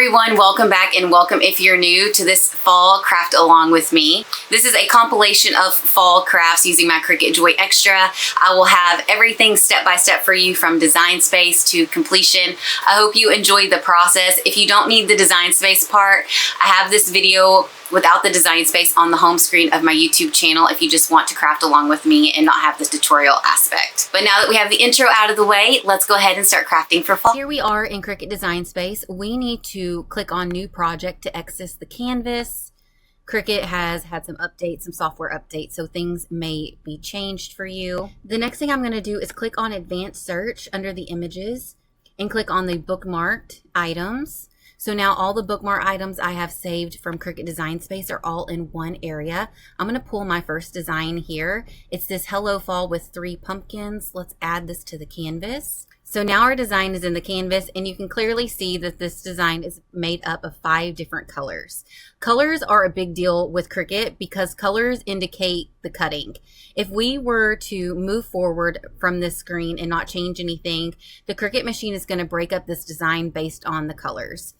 everyone, welcome back and welcome if you're new to this fall craft along with me. This is a compilation of fall crafts using my Cricut Joy Xtra. I will have everything step by step for you from design space to completion. I hope you enjoyed the process. If you don't need the design space part, I have this video without the design space on the home screen of my YouTube channel if you just want to craft along with me and not have the tutorial aspect. But now that we have the intro out of the way, let's go ahead and start crafting for fall. Here we are in Cricut Design Space. We need to click on New Project to access the canvas. Cricut has had some updates, some software updates, so things may be changed for you. The next thing I'm going to do is click on Advanced Search under the images and click on the bookmarked items. So now all the bookmark items I have saved from Cricut Design Space are all in one area. I'm going to pull my first design here. It's this Hello Fall with 3 pumpkins. Let's add this to the canvas. So now our design is in the canvas and you can clearly see that this design is made up of 5 different colors. Colors are a big deal with Cricut because colors indicate the cutting. If we were to move forward from this screen and not change anything, the Cricut machine is going to break up this design based on the colors.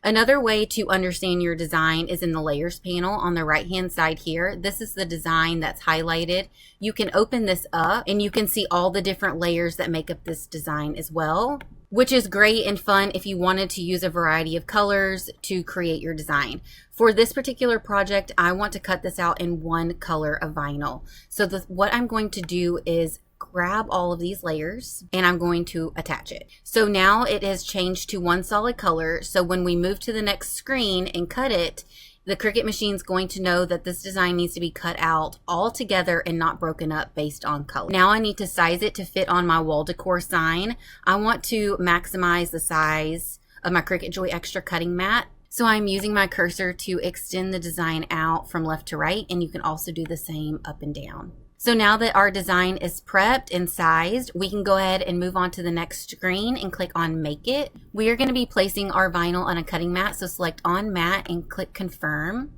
Another way to understand your design is in the layers panel on the right hand side here. This is the design that's highlighted. You can open this up and you can see all the different layers that make up this design as well, which is great and fun if you wanted to use a variety of colors to create your design. For this particular project, I want to cut this out in one color of vinyl. So what I'm going to do is grab all of these layers and I'm going to attach it. So now it has changed to one solid color. So when we move to the next screen and cut it, the Cricut machine is going to know that this design needs to be cut out all together and not broken up based on color. Now I need to size it to fit on my wall decor sign. I want to maximize the size of my Cricut Joy Xtra cutting mat. So I'm using my cursor to extend the design out from left to right, and you can also do the same up and down. So now that our design is prepped and sized, we can go ahead and move on to the next screen and click on Make It. We are going to be placing our vinyl on a cutting mat, so select on mat and click Confirm.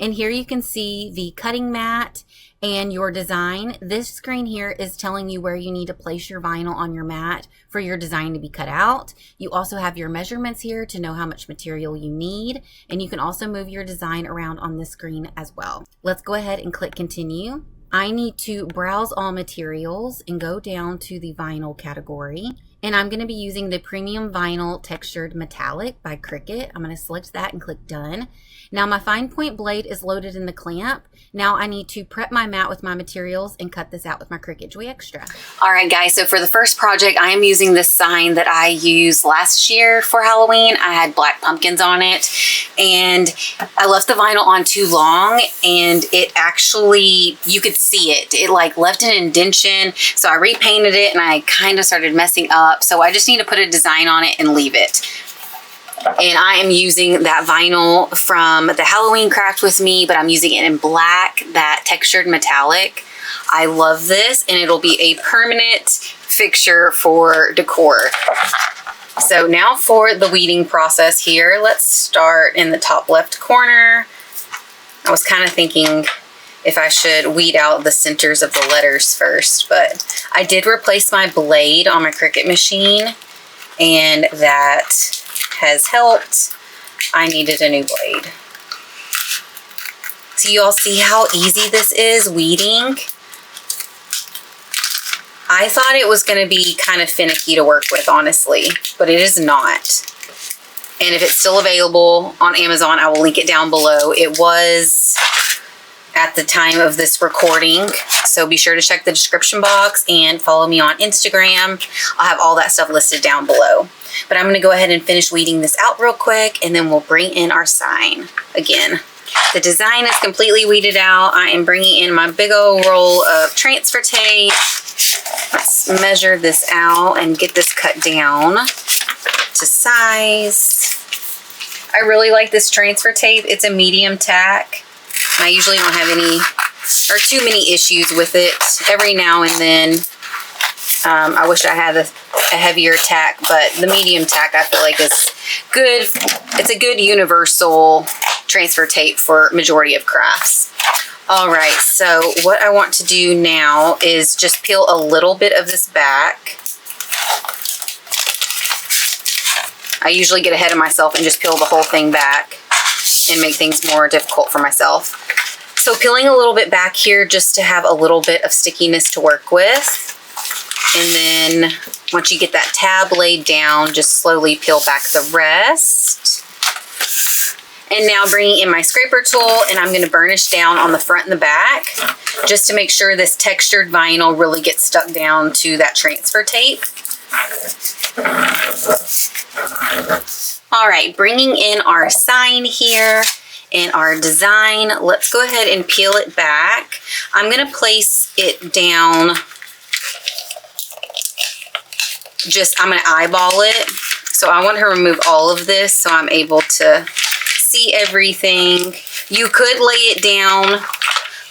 And here you can see the cutting mat and your design. This screen here is telling you where you need to place your vinyl on your mat for your design to be cut out. You also have your measurements here to know how much material you need, and you can also move your design around on this screen as well. Let's go ahead and click Continue. I need to browse all materials and go down to the vinyl category. And I'm going to be using the Premium Vinyl Textured Metallic by Cricut. I'm going to select that and click Done. Now my fine point blade is loaded in the clamp. Now I need to prep my mat with my materials and cut this out with my Cricut Joy Xtra. All right guys, so for the first project, I am using this sign that I used last year for Halloween. I had black pumpkins on it and I left the vinyl on too long and it actually, you could see it. It like left an indentation. So I repainted it and I kind of started messing up. So I just need to put a design on it and leave it. And I am using that vinyl from the Halloween craft with me, but I'm using it in black, that textured metallic. I love this and it'll be a permanent fixture for decor. So now for the weeding process here, let's start in the top left corner. I was kind of thinking if I should weed out the centers of the letters first, but I did replace my blade on my Cricut machine and that has helped. I needed a new blade. So you all see how easy this is weeding? I thought it was going to be kind of finicky to work with, honestly, but it is not. And if it's still available on Amazon, I will link it down below. It was at the time of this recording, so be sure to check the description box and follow me on Instagram. I'll have all that stuff listed down below. But I'm going to go ahead and finish weeding this out real quick and then we'll bring in our sign again. The design is completely weeded out. I am bringing in my big old roll of transfer tape. Let's measure this out and get this cut down to size. I really like this transfer tape. It's a medium tack. I usually don't have any or too many issues with it. Every now and then I wish I had a heavier tack, but the medium tack I feel like is good. It's a good universal transfer tape for majority of crafts. All right, so what I want to do now is just peel a little bit of this back. I usually get ahead of myself and just peel the whole thing back and make things more difficult for myself. So peeling a little bit back here just to have a little bit of stickiness to work with. And then once you get that tab laid down, just slowly peel back the rest. And now bringing in my scraper tool, and I'm going to burnish down on the front and the back just to make sure this textured vinyl really gets stuck down to that transfer tape. All right, bringing in our sign here and our design. Let's go ahead and peel it back. I'm going to place it down. I'm going to eyeball it. So I want to remove all of this so I'm able to see everything. You could lay it down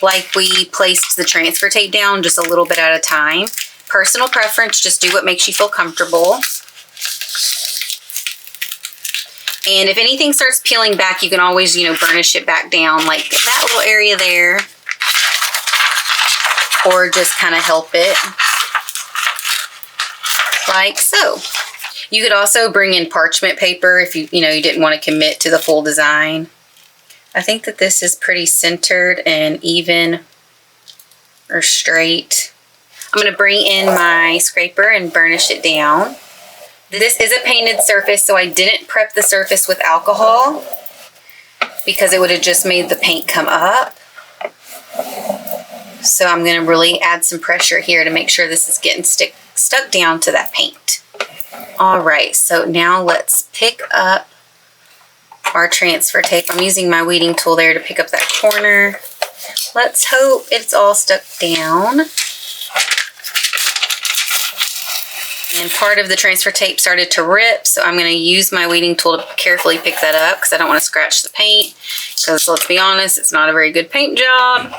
like we placed the transfer tape down, just a little bit at a time. Personal preference, just do what makes you feel comfortable. And if anything starts peeling back, you can always, burnish it back down like that little area there. Or just kind of help it. Like so. You could also bring in parchment paper if you didn't want to commit to the full design. I think that this is pretty centered and even or straight. I'm going to bring in my scraper and burnish it down. This is a painted surface, so I didn't prep the surface with alcohol because it would have just made the paint come up. So I'm going to really add some pressure here to make sure this is getting stuck down to that paint. All right, so now let's pick up our transfer tape. I'm using my weeding tool there to pick up that corner. Let's hope it's all stuck down. And part of the transfer tape started to rip, so I'm going to use my weeding tool to carefully pick that up because I don't want to scratch the paint. Because let's be honest, it's not a very good paint job.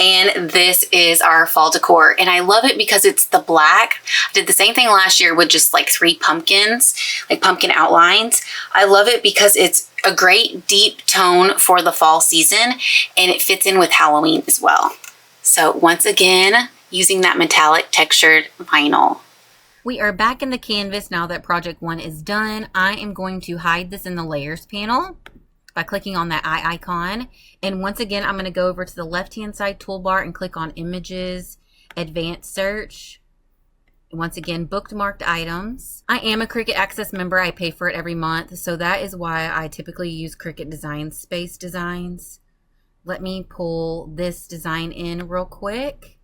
And this is our fall decor. And I love it because it's the black. I did the same thing last year with just like 3 pumpkins, like pumpkin outlines. I love it because it's a great deep tone for the fall season and it fits in with Halloween as well. So once again, using that metallic textured vinyl. We are back in the canvas now that project 1 is done. I am going to hide this in the layers panel by clicking on that eye icon. And once again, I'm going to go over to the left-hand side toolbar and click on Images, Advanced Search. Once again, bookmarked items. I am a Cricut Access member. I pay for it every month. So that is why I typically use Cricut Design Space Designs. Let me pull this design in real quick.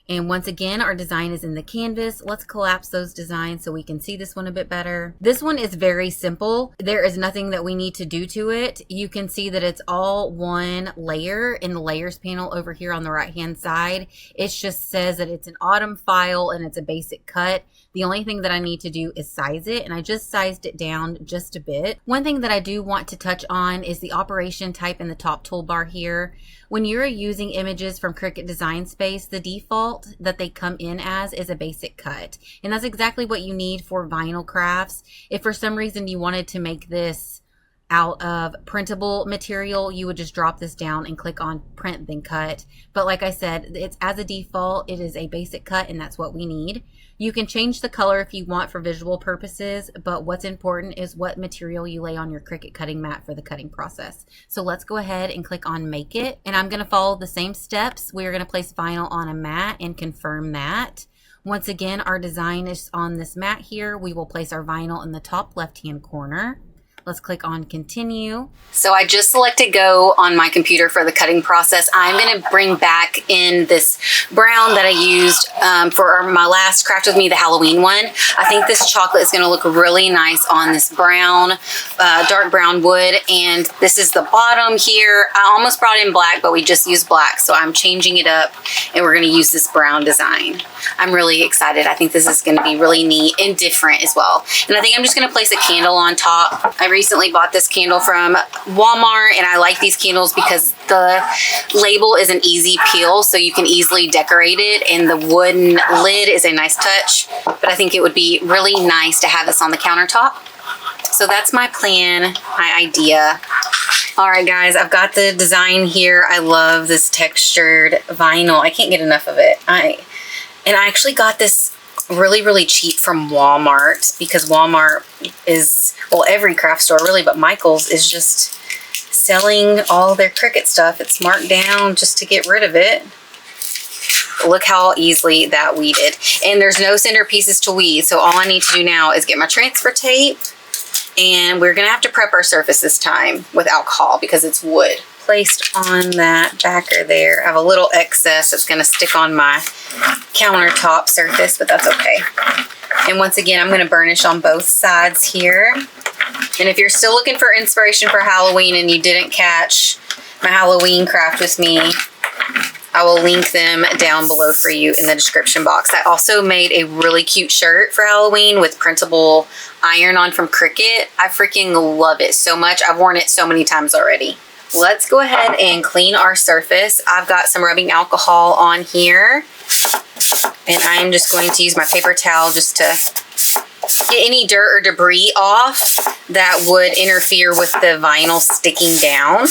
And once again, our design is in the canvas. Let's collapse those designs so we can see this one a bit better. This one is very simple. There is nothing that we need to do to it. You can see that it's all one layer in the layers panel over here on the right-hand side. It just says that it's an autumn file and it's a basic cut. The only thing that I need to do is size it, and I just sized it down just a bit. One thing that I do want to touch on is the operation type in the top toolbar here. When you're using images from Cricut Design Space, the default that they come in as is a basic cut. And that's exactly what you need for vinyl crafts. If for some reason you wanted to make this out of printable material, you would just drop this down and click on print then cut. But like I said, it's as a default, it is a basic cut and that's what we need. You can change the color if you want for visual purposes, but what's important is what material you lay on your Cricut cutting mat for the cutting process. So let's go ahead and click on Make It, and I'm going to follow the same steps. We're going to place vinyl on a mat and confirm that. Once again, our design is on this mat here. We will place our vinyl in the top left-hand corner. Let's click on Continue. So I just selected Go on my computer for the cutting process. I'm going to bring back in this brown that I used for my last Craft With Me, the Halloween one. I think this chocolate is going to look really nice on this brown, dark brown wood. And this is the bottom here. I almost brought in black, but we just used black. So I'm changing it up and we're going to use this brown design. I'm really excited. I think this is going to be really neat and different as well. And I think I'm just going to place a candle on top. I recently bought this candle from Walmart and I like these candles because the label is an easy peel, so you can easily decorate it, and the wooden lid is a nice touch. But I think it would be really nice to have this on the countertop. So that's my plan, my idea. All right guys, I've got the design here. I love this textured vinyl. I can't get enough of it. And I actually got this really, really cheap from Walmart, because Walmart is, well, every craft store really, but Michael's is just selling all their Cricut stuff. It's marked down just to get rid of it. Look how easily that weeded. And there's no center pieces to weed, so all I need to do now is get my transfer tape, and we're gonna have to prep our surface this time with alcohol because it's wood. Placed on that backer there, I have a little excess that's gonna stick on my countertop surface, but that's okay. And once again, I'm gonna burnish on both sides here. And if you're still looking for inspiration for Halloween and you didn't catch my Halloween craft with me, I will link them down below for you in the description box. I also made a really cute shirt for Halloween with printable iron-on from Cricut. I freaking love it so much. I've worn it so many times already. Let's go ahead and clean our surface. I've got some rubbing alcohol on here, and I'm just going to use my paper towel just to get any dirt or debris off that would interfere with the vinyl sticking down,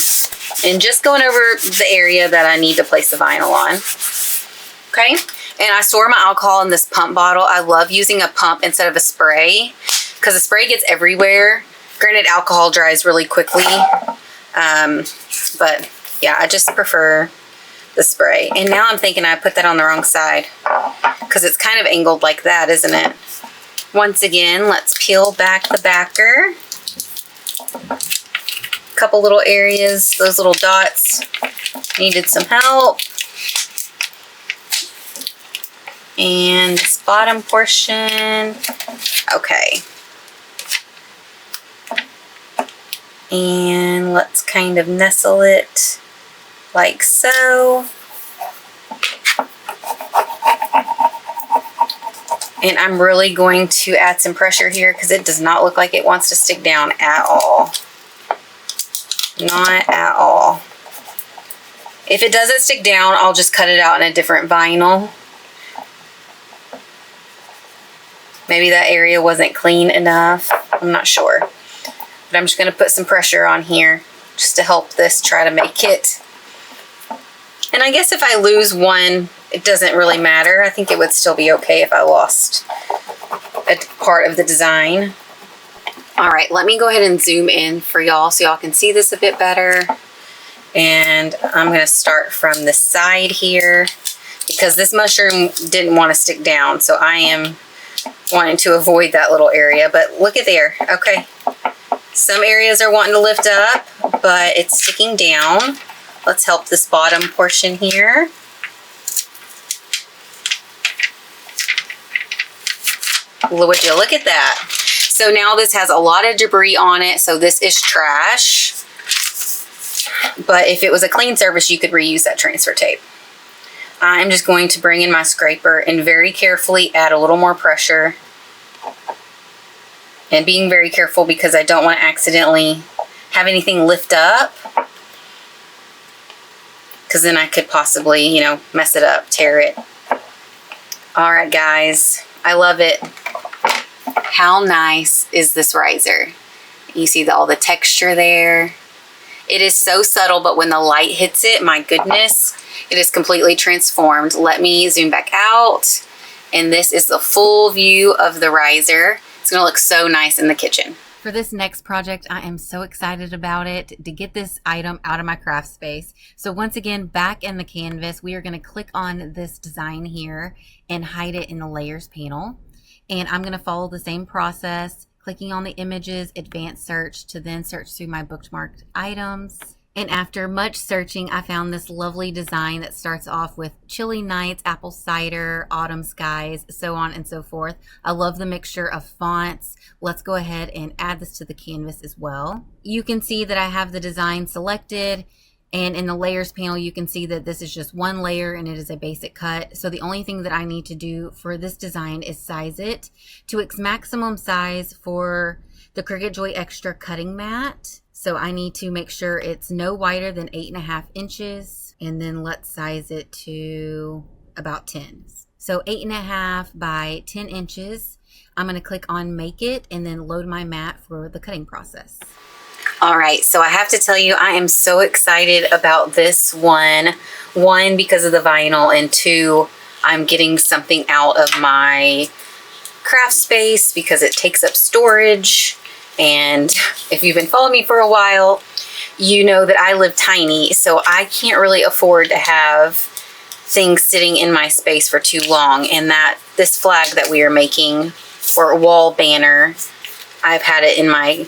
and just going over the area that I need to place the vinyl on. Okay, and I store my alcohol in this pump bottle. I love using a pump instead of a spray because the spray gets everywhere. Granted, alcohol dries really quickly, but yeah, I just prefer the spray. And now I'm thinking I put that on the wrong side because it's kind of angled like that, isn't it? Once again, let's peel back the backer. Couple little areas, those little dots needed some help. And this bottom portion, okay. And let's kind of nestle it like so. And I'm really going to add some pressure here because it does not look like it wants to stick down at all. Not at all. If it doesn't stick down, I'll just cut it out in a different vinyl. Maybe that area wasn't clean enough. I'm not sure. But I'm just going to put some pressure on here just to help this try to make it. And I guess if I lose one, it doesn't really matter. I think it would still be okay if I lost a part of the design. All right, let me go ahead and zoom in for y'all so y'all can see this a bit better. And I'm going to start from the side here because this mushroom didn't want to stick down. So I am wanting to avoid that little area. But look at there. Okay. Some areas are wanting to lift up, but it's sticking down. Let's help this bottom portion here. Would you look at that? So now this has a lot of debris on it, so this is trash. But if it was a clean surface, you could reuse that transfer tape. I'm just going to bring in my scraper and very carefully add a little more pressure. And being very careful because I don't want to accidentally have anything lift up. Because then I could possibly, you know, mess it up, tear it. All right, guys. I love it. How nice is this riser? You see all the texture there. It is so subtle, but when the light hits it, my goodness, it is completely transformed. Let me zoom back out. And this is the full view of the riser. It's gonna look so nice in the kitchen. For this next project, I am so excited about it to get this item out of my craft space. So once again, back in the canvas, we are gonna click on this design here and hide it in the layers panel. And I'm gonna follow the same process, clicking on the images, advanced search, to then search through my bookmarked items. And after much searching, I found this lovely design that starts off with chilly nights, apple cider, autumn skies, so on and so forth. I love the mixture of fonts. Let's go ahead and add this to the canvas as well. You can see that I have the design selected, and in the layers panel, you can see that this is just one layer and it is a basic cut. So the only thing that I need to do for this design is size it to its maximum size for the Cricut Joy Xtra cutting mat. So I need to make sure it's no wider than 8.5 inches, and then let's size it to about 10. So 8.5 by 10 inches. I'm gonna click on make it and then load my mat for the cutting process. All right, so I have to tell you, I am so excited about this one. One, because of the vinyl, and two, I'm getting something out of my craft space because it takes up storage. And if you've been following me for a while, you know that I live tiny, so I can't really afford to have things sitting in my space for too long. And that this flag that we are making, or wall banner, I've had it in my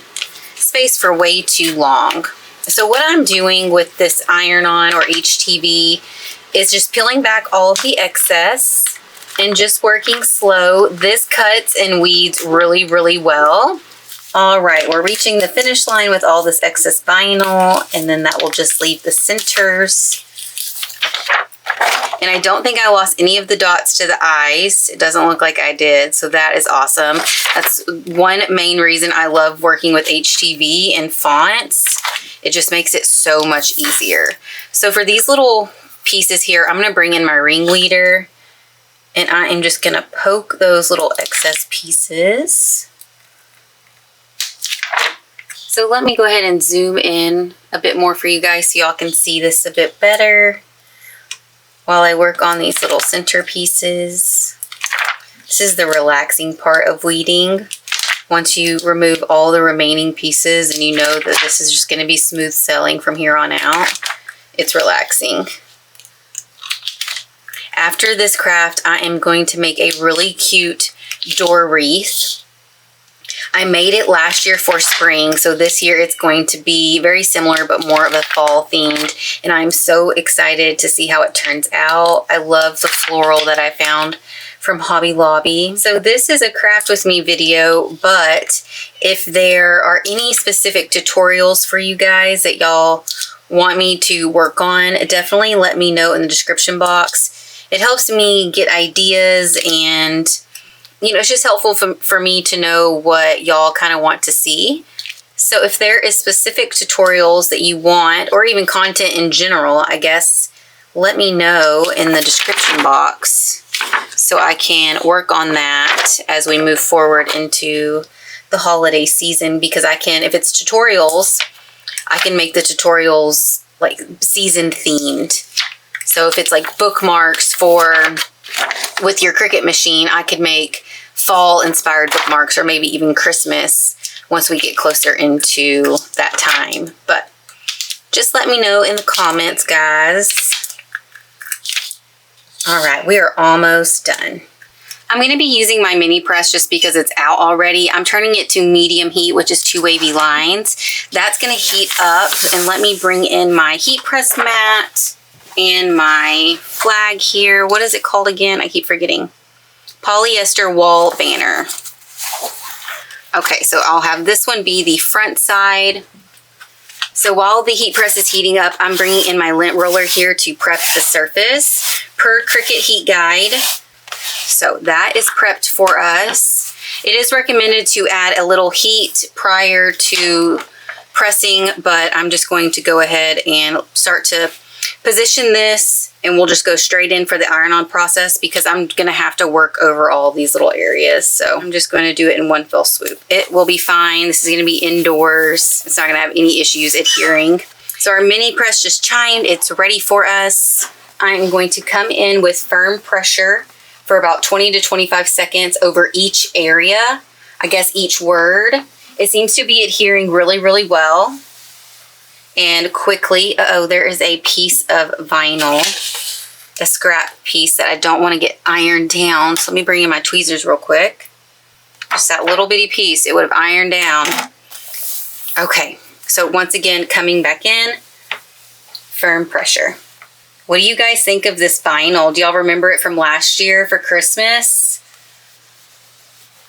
space for way too long. So what I'm doing with this iron-on or HTV is just peeling back all of the excess and just working slow. This cuts and weeds really, really well. All right, we're reaching the finish line with all this excess vinyl, and then that will just leave the centers. And I don't think I lost any of the dots to the eyes. It doesn't look like I did, so that is awesome. That's one main reason I love working with HTV and fonts. It just makes it so much easier. So for these little pieces here, I'm gonna bring in my ringleader, and I am just gonna poke those little excess pieces. So let me go ahead and zoom in a bit more for you guys so y'all can see this a bit better while I work on these little center pieces. This is the relaxing part of weeding. Once you remove all the remaining pieces and you know that this is just going to be smooth sailing from here on out, it's relaxing. After this craft, I am going to make a really cute door wreath. I made it last year for spring, so this year it's going to be very similar but more of a fall themed, and I'm so excited to see how it turns out. I love the floral that I found from Hobby Lobby. So this is a craft with me video, but if there are any specific tutorials for you guys that y'all want me to work on, definitely let me know in the description box. It helps me get ideas, and you know, it's just helpful for me to know what y'all kind of want to see. So if there is specific tutorials that you want, or even content in general, I guess, let me know in the description box so I can work on that as we move forward into the holiday season. Because I can, if it's tutorials, I can make the tutorials like season themed. So if it's like bookmarks with your Cricut machine, I could make fall inspired bookmarks, or maybe even Christmas once we get closer into that time. But just let me know in the comments, guys. All right, we are almost done. I'm going to be using my mini press just because it's out already. I'm turning it to medium heat, which is 2 wavy lines. That's going to heat up, and let me bring in my heat press mat and my flag here. What is it called again? I keep forgetting. Polyester wall banner. Okay, so I'll have this one be the front side. So while the heat press is heating up, I'm bringing in my lint roller here to prep the surface per Cricut heat guide. So that is prepped for us. It is recommended to add a little heat prior to pressing, but I'm just going to go ahead and start to position this, and we'll just go straight in for the iron-on process because I'm going to have to work over all these little areas. So I'm just going to do it in one fell swoop. It will be fine. This is going to be indoors. It's not going to have any issues adhering. So our mini press just chimed. It's ready for us. I'm going to come in with firm pressure for about 20 to 25 seconds over each area. I guess each word. It seems to be adhering really, really well. And quickly, there is a piece of vinyl, a scrap piece that I don't want to get ironed down. So let me bring in my tweezers real quick. Just that little bitty piece, it would have ironed down. Okay, so once again, coming back in, firm pressure. What do you guys think of this vinyl? Do y'all remember it from last year for Christmas?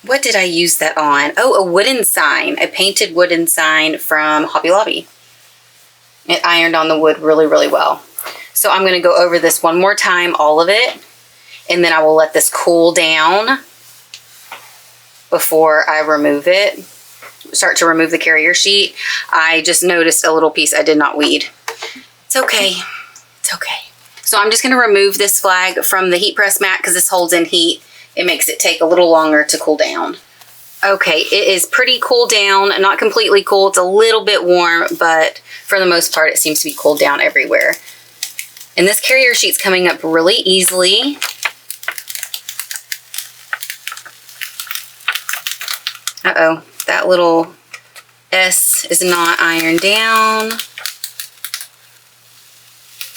What did I use that on? Oh, a wooden sign, a painted wooden sign from Hobby Lobby. It ironed on the wood really, really well. So I'm going to go over this one more time, all of it, and then I will let this cool down before I remove it. Start to remove the carrier sheet. I just noticed a little piece I did not weed. It's okay. It's okay. So I'm just going to remove this flag from the heat press mat because this holds in heat. It makes it take a little longer to cool down. Okay, it is pretty cool down, not completely cool. It's a little bit warm, but for the most part, it seems to be cooled down everywhere. And this carrier sheet's coming up really easily. Uh-oh, that little S is not ironed down.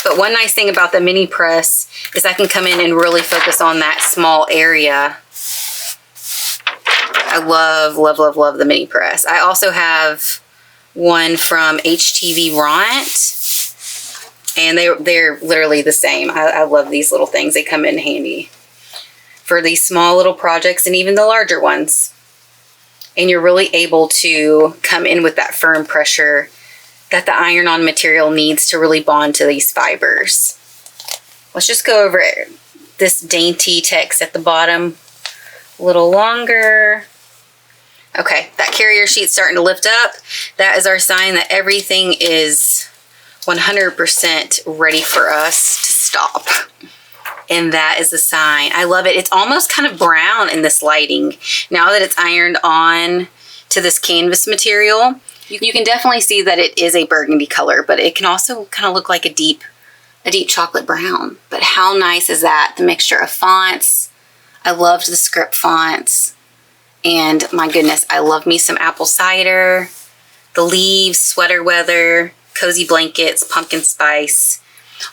But one nice thing about the mini press is I can come in and really focus on that small area. I love, love, love, love the mini press. I also have one from HTV Ront, and they're literally the same. I love these little things. They come in handy for these small little projects and even the larger ones. And you're really able to come in with that firm pressure that the iron-on material needs to really bond to these fibers. Let's just go over this dainty text at the bottom a little longer. Okay, that carrier sheet's starting to lift up. That is our sign that everything is 100% ready for us to stop. And that is the sign. I love it. It's almost kind of brown in this lighting. Now that it's ironed on to this canvas material, you can definitely see that it is a burgundy color, but it can also kind of look like a deep chocolate brown. But how nice is that? The mixture of fonts. I loved the script fonts. And my goodness, I love me some apple cider, the leaves, sweater weather, cozy blankets, pumpkin spice.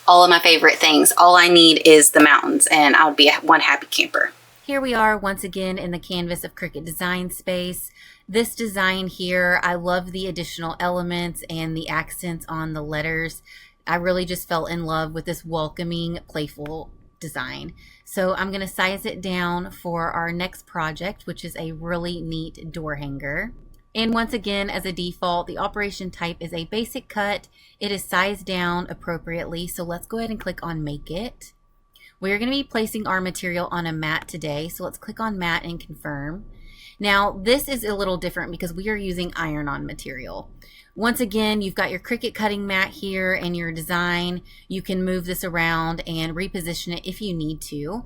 All of my favorite things. All I need is the mountains and I'll be one happy camper. Here we are once again in the canvas of Cricut Design Space. This design here, I love the additional elements and the accents on the letters. I really just fell in love with this welcoming, playful design. So I'm going to size it down for our next project, which is a really neat door hanger. And once again, as a default, the operation type is a basic cut. It is sized down appropriately. So let's go ahead and click on Make It. We're going to be placing our material on a mat today. So let's click on Mat and confirm. Now, this is a little different because we are using iron-on material. Once again, you've got your Cricut cutting mat here and your design. You can move this around and reposition it if you need to.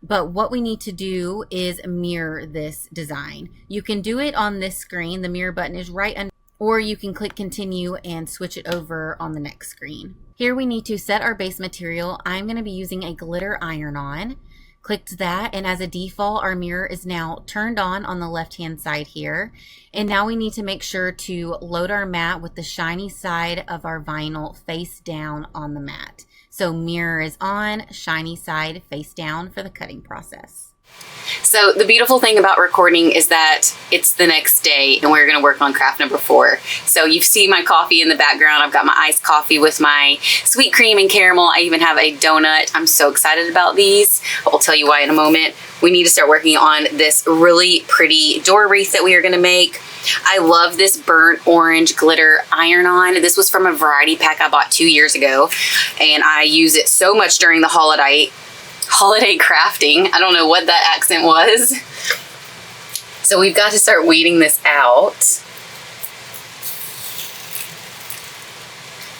But what we need to do is mirror this design. You can do it on this screen. The mirror button is right under, or you can click continue and switch it over on the next screen. Here we need to set our base material. I'm going to be using a glitter iron-on. Clicked that, and as a default, our mirror is now turned on the left-hand side here. And now we need to make sure to load our mat with the shiny side of our vinyl face down on the mat. So mirror is on, shiny side face down for the cutting process. So the beautiful thing about recording is that it's the next day and we're going to work on craft number 4. So you see my coffee in the background. I've got my iced coffee with my sweet cream and caramel. I even have a donut. I'm so excited about these. I'll tell you why in a moment. We need to start working on this really pretty door wreath that we are going to make. I love this burnt orange glitter iron-on. This was from a variety pack I bought 2 years ago, and I use it so much during the holiday crafting. I don't know what that accent was. So we've got to start weeding this out.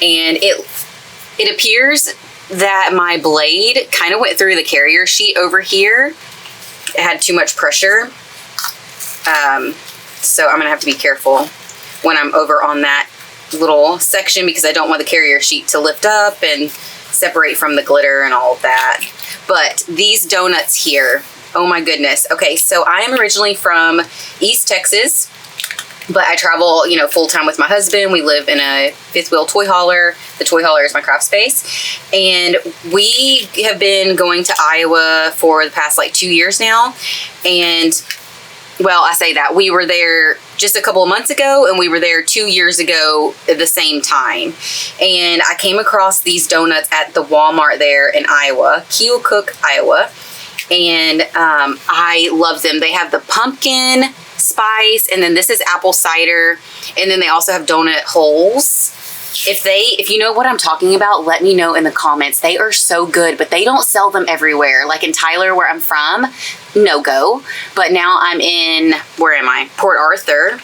And it appears that my blade kind of went through the carrier sheet over here. It had too much pressure. So I'm gonna have to be careful when I'm over on that little section because I don't want the carrier sheet to lift up and separate from the glitter and all of that. But these donuts here, oh my goodness. Okay, so I am originally from East Texas, but I travel, you know, full time with my husband. We live in a fifth wheel toy hauler. The toy hauler is my craft space. And we have been going to Iowa for the past like 2 years now. And well, I say that we were there just a couple of months ago and we were there 2 years ago at the same time. And I came across these donuts at the Walmart there in Iowa, Keokuk, Iowa. And I love them. They have the pumpkin spice, and then this is apple cider, and then they also have donut holes. If you know what I'm talking about, let me know in the comments. They are so good, but they don't sell them everywhere. Like in Tyler, where I'm from, no go. But now I'm in, where am I? Port Arthur,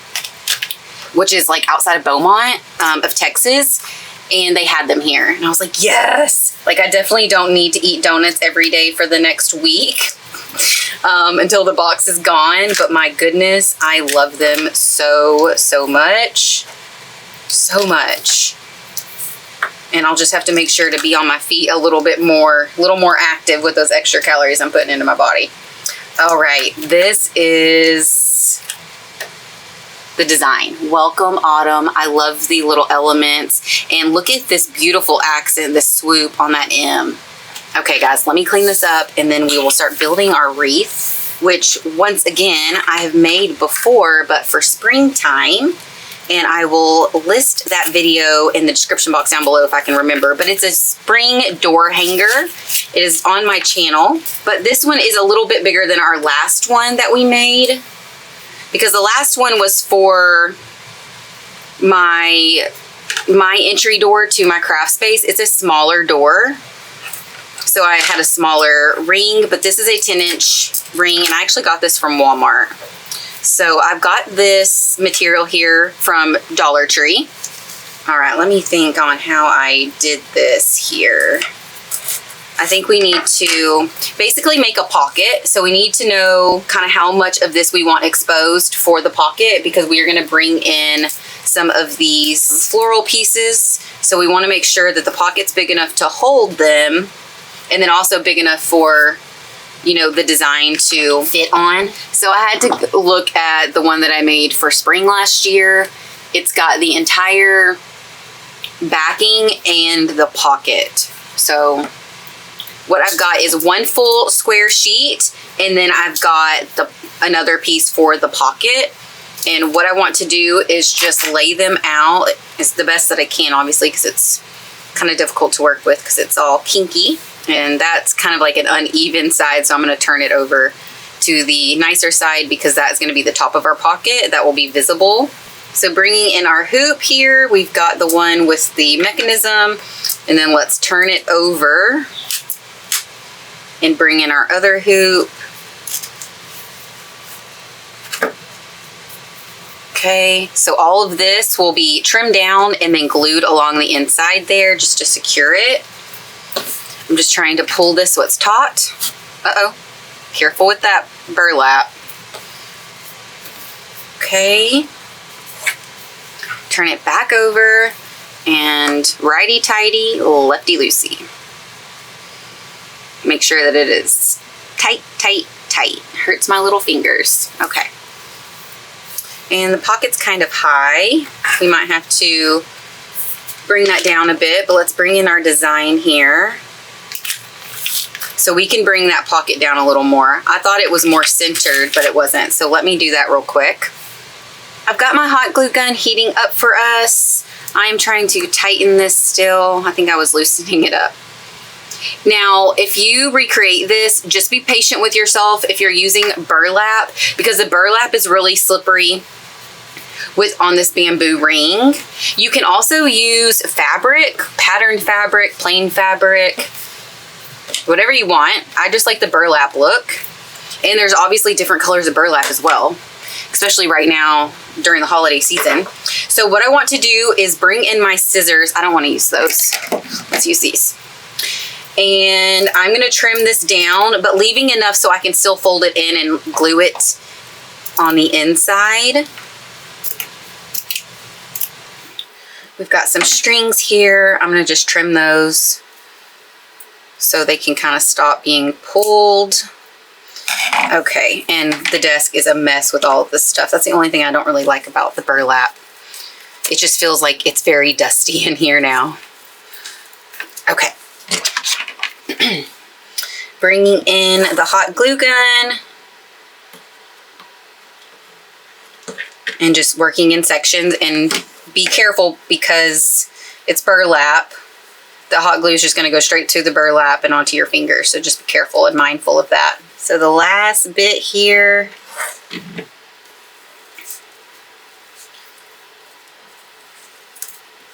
which is like outside of Beaumont of Texas. And they had them here. And I was like, yes! Like I definitely don't need to eat donuts every day for the next week until the box is gone. But my goodness, I love them so, so much. So much. And I'll just have to make sure to be on my feet a little more active with those extra calories I'm putting into my body. All right, this is the design. Welcome autumn. I love the little elements, and look at this beautiful accent, this swoop on that M. Okay guys, let me clean this up and then we will start building our wreath, which once again I have made before but for springtime, and I will list that video in the description box down below if I can remember, but it's a spring door hanger. It is on my channel, but this one is a little bit bigger than our last one that we made, because the last one was for my entry door to my craft space. It's a smaller door, so I had a smaller ring, but this is a 10-inch ring, and I actually got this from Walmart. So I've got this material here from Dollar Tree. All right, let me think on how I did this here. I think we need to basically make a pocket. So we need to know kind of how much of this we want exposed for the pocket, because we are going to bring in some of these floral pieces. So we want to make sure that the pocket's big enough to hold them, and then also big enough for, you know, the design to fit on. So I had to look at the one that I made for spring last year. It's got the entire backing and the pocket. So what I've got is one full square sheet, and then I've got another piece for the pocket. And what I want to do is just lay them out as the best that I can, obviously, because it's kind of difficult to work with because it's all kinky. And that's kind of like an uneven side, so I'm going to turn it over to the nicer side because that's going to be the top of our pocket that will be visible. So bringing in our hoop here, we've got the one with the mechanism, and then let's turn it over and bring in our other hoop. Okay, so all of this will be trimmed down and then glued along the inside there just to secure it. I'm just trying to pull this so it's taut. Uh-oh, careful with that burlap. Okay, turn it back over and righty-tighty, lefty-loosey. Make sure that it is tight, tight, tight. Hurts my little fingers. Okay. And the pocket's kind of high. We might have to bring that down a bit, but let's bring in our design here. So we can bring that pocket down a little more. I thought it was more centered, but it wasn't. So let me do that real quick. I've got my hot glue gun heating up for us. I am trying to tighten this still. I think I was loosening it up. Now, if you recreate this, just be patient with yourself if you're using burlap, because the burlap is really slippery on this bamboo ring. You can also use fabric, patterned fabric, plain fabric, whatever you want. I just like the burlap look. And there's obviously different colors of burlap as well, especially right now during the holiday season. So what I want to do is bring in my scissors. I don't want to use those. Let's use these. And I'm going to trim this down, but leaving enough so I can still fold it in and glue it on the inside. We've got some strings here. I'm going to just trim those so they can kind of stop being pulled. Okay, and the desk is a mess with all of this stuff. That's the only thing I don't really like about the burlap. It just feels like it's very dusty in here now. Okay. Bringing in the hot glue gun and just working in sections, and be careful because it's burlap. The hot glue is just going to go straight to the burlap and onto your fingers, so just be careful and mindful of that. So the last bit here,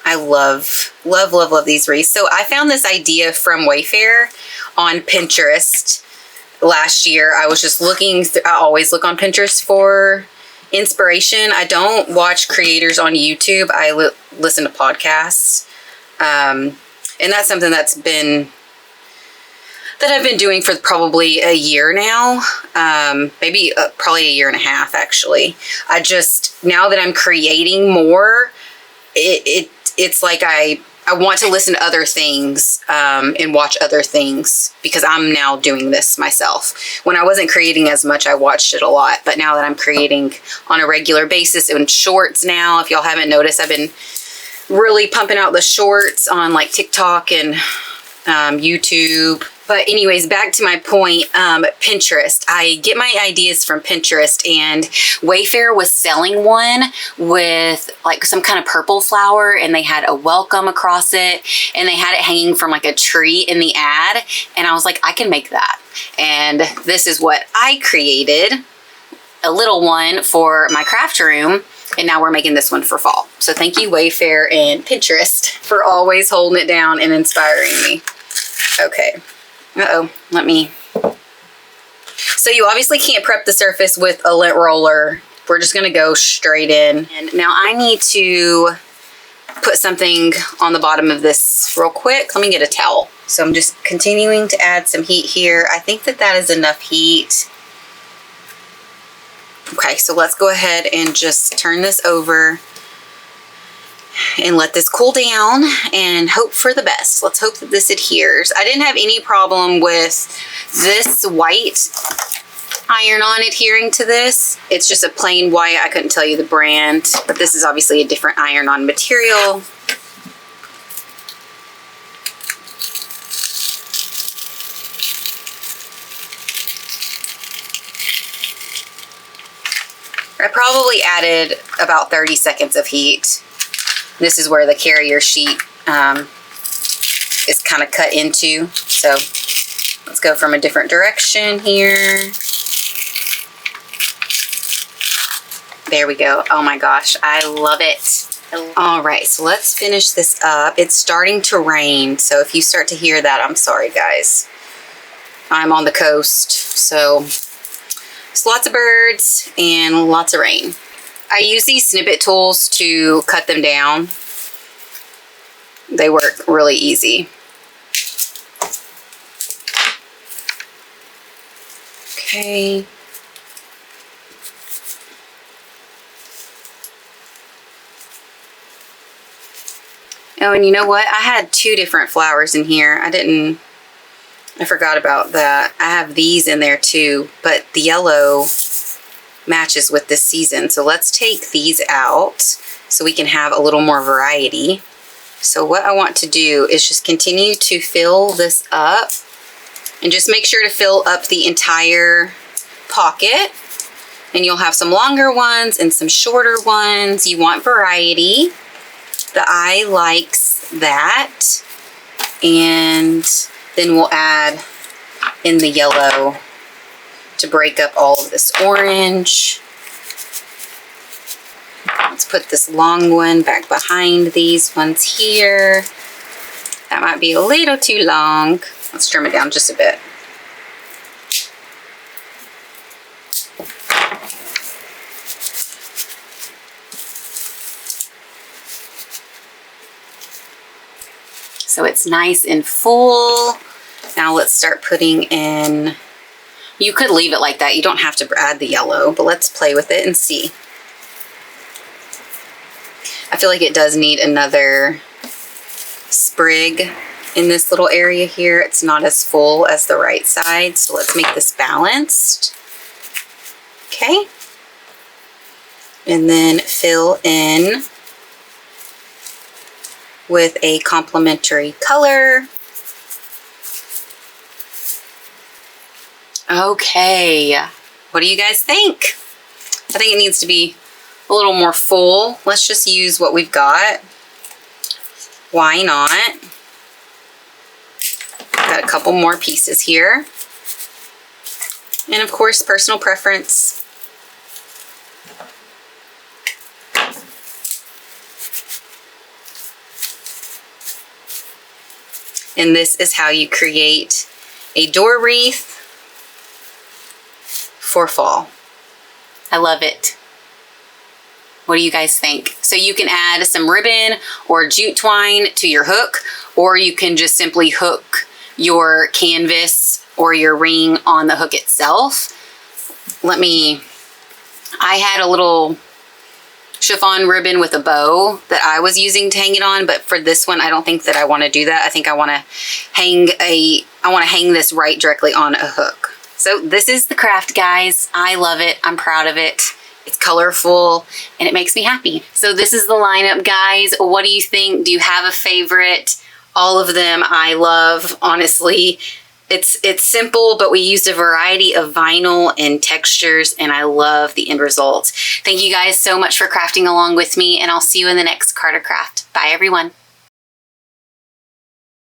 I love these wreaths. So I found this idea from Wayfair on Pinterest last year. I was just looking, I always look on Pinterest for inspiration. I don't watch creators on YouTube. I listen to podcasts. And that's something that I've been doing for probably a year now. Maybe probably a year and a half actually. Now that I'm creating more, it's like I I want to listen to other things and watch other things because I'm now doing this myself. When I wasn't creating as much, I watched it a lot. But now that I'm creating on a regular basis in shorts now, if y'all haven't noticed, I've been really pumping out the shorts on like TikTok and YouTube. But anyways, back to my point, Pinterest. I get my ideas from Pinterest, and Wayfair was selling one with like some kind of purple flower, and they had a welcome across it, and they had it hanging from like a tree in the ad. And I was like, I can make that. And this is what I created, a little one for my craft room. And now we're making this one for fall. So thank you, Wayfair and Pinterest, for always holding it down and inspiring me. Okay. Uh-oh, let me. So you obviously can't prep the surface with a lint roller. We're just gonna go straight in. And now I need to put something on the bottom of this real quick. Let me get a towel. So I'm just continuing to add some heat here. I think that is enough heat. Okay, so let's go ahead and just turn this over and let this cool down and hope for the best. Let's hope that this adheres. I didn't have any problem with this white iron-on adhering to this. It's just a plain white. I couldn't tell you the brand, but this is obviously a different iron-on material. I probably added about 30 seconds of heat. This is where the carrier sheet is kind of cut into. So let's go from a different direction here. There we go. Oh my gosh, I love it. All right, so let's finish this up. It's starting to rain, so if you start to hear that, I'm sorry, guys. I'm on the coast, so it's lots of birds and lots of rain. I use these snippet tools to cut them down. They work really easy. Okay. Oh, and you know what? I had 2 different flowers in here. I forgot about that. I have these in there too, but the yellow matches with this season. So let's take these out so we can have a little more variety. So what I want to do is just continue to fill this up and just make sure to fill up the entire pocket. And you'll have some longer ones and some shorter ones. You want variety. The eye likes that. And then we'll add in the yellow to break up all of this orange. Let's put this long one back behind these ones here. That might be a little too long. Let's trim it down just a bit. So it's nice and full. Now let's start putting in, you could leave it like that. You don't have to add the yellow, but let's play with it and see. I feel like it does need another sprig in this little area here. It's not as full as the right side, so let's make this balanced. Okay. And then fill in with a complementary color. Okay, what do you guys think? I think it needs to be a little more full. Let's just use what we've got. Why not? Got a couple more pieces here. And of course, personal preference. And this is how you create a door wreath for fall. I love it. What do you guys think? So you can add some ribbon or jute twine to your hook, or you can just simply hook your canvas or your ring on the hook itself. I had a little chiffon ribbon with a bow that I was using to hang it on, but for this one, I don't think that I want to do that. I think I want to hang this right directly on a hook. So this is the craft, guys. I love it. I'm proud of it. It's colorful and it makes me happy. So this is the lineup, guys. What do you think? Do you have a favorite? All of them I love, honestly. It's simple, but we used a variety of vinyl and textures, and I love the end results. Thank you guys so much for crafting along with me, and I'll see you in the next Carter Craft. Bye, everyone.